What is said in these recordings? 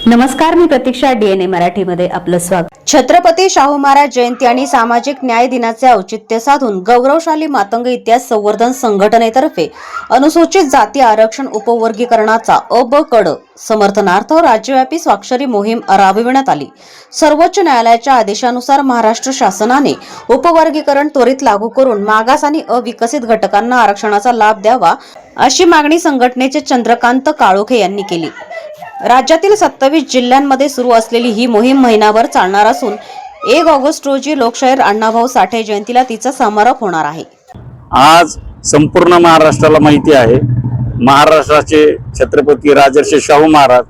नमस्कार, मी प्रतीक्षा. डीएनए मराठीमध्ये आपलं स्वागत. छत्रपती शाहू महाराज जयंती आणि सामाजिक न्याय दिनाचे औचित्य साधून गौरवशाली मातंग इतिहास संवर्धन संघटनेतर्फे अनुसूचित जाती आरक्षण उपवर्गीकरणाचा कडं समर्थनार्थ राज्यव्यापी स्वाक्षरी मोहीम राबविण्यात आली. सर्वोच्च न्यायालयाच्या आदेशानुसार महाराष्ट्र शासनाने उपवर्गीकरण त्वरित लागू करून मागास आणि अविकसित घटकांना आरक्षणाचा लाभ द्यावा अशी मागणी संघटनेचे चंद्रकांत काळोखे यांनी केली. राज्यातील 27 जिल्ह्यांमध्ये सुरू असलेली ही मोहीम महिनाभर चालणार असून 1 ऑगस्ट रोजी लोकशाहीर अण्णाभाऊ साठे जयंतीला तिचा समारोप होणार आहे. आज संपूर्ण महाराष्ट्राला माहिती आहे, महाराष्ट्राचे छत्रपती राजर्षी शाहू महाराज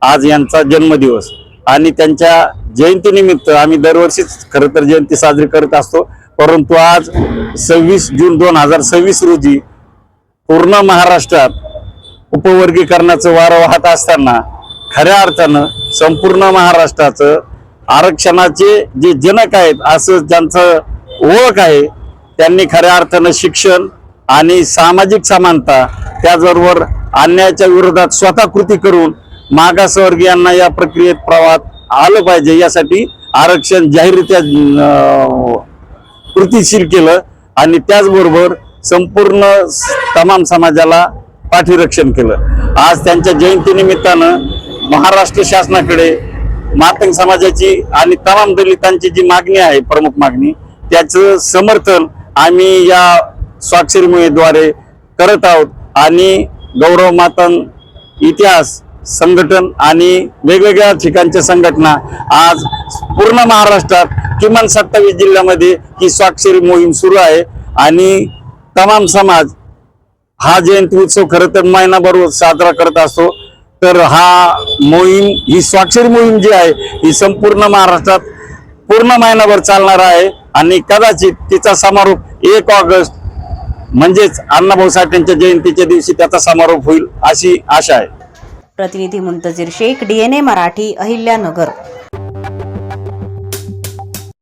आज यांचा जन्मदिवस आणि त्यांच्या जयंतीनिमित्त आम्ही दरवर्षीच खरं तर जयंती साजरी करत असतो. परंतु आज 26 जून 2026 रोजी पूर्ण महाराष्ट्रात उपवर्गीकरणाचं वारं वाहत असताना खऱ्या अर्थानं संपूर्ण महाराष्ट्राचं आरक्षणाचे जे जनक आहेत असं ज्यांचं ओळख आहे त्यांनी खऱ्या अर्थानं शिक्षण आणि सामाजिक समानता त्याचबरोबर अन्यायाच्या विरोधात स्वतः कृती करून मागासवर्गीयांना या प्रक्रियेत प्रवाहात आलं पाहिजे यासाठी आरक्षण जाहीररित्या कृतीशील केलं आणि त्याचबरोबर संपूर्ण तमाम समाजाला पाठीरक्षण केलं. आज त्यांच्या जयंतीनिमित्तानं महाराष्ट्र शासनाकडे मातंग समाजाची आणि तमाम दलितांची जी मागणी आहे, प्रमुख मागणी, त्याचं समर्थन आम्ही या स्वाक्षरी मोहिमेद्वारे करत आहोत आणि गौरव मातंग इतिहास संघटन आणि वेगवेगळ्या ठिकाणच्या संघटना आज पूर्ण महाराष्ट्रात किमान 27 जिल्ह्यामध्ये ही स्वाक्षरी मोहीम सुरू आहे आणि तमाम समाज हा जयंती उत्सव खरं तर महिनाभर साजरा करत असतो. तर हा मोहीम, ही स्वाक्षरी मोहीम जी आहे ही संपूर्ण महाराष्ट्रात पूर्ण महिनाभर चालणार आहे आणि कदाचित तिचा समारोप 1 ऑगस्ट म्हणजेच अण्णाभाऊ साठेंच्या जयंतीच्या दिवशी त्याचा समारोप होईल अशी आशा आहे. प्रतिनिधी मुंतजीर शेख, डीएनए मराठी, अहिल्यानगर.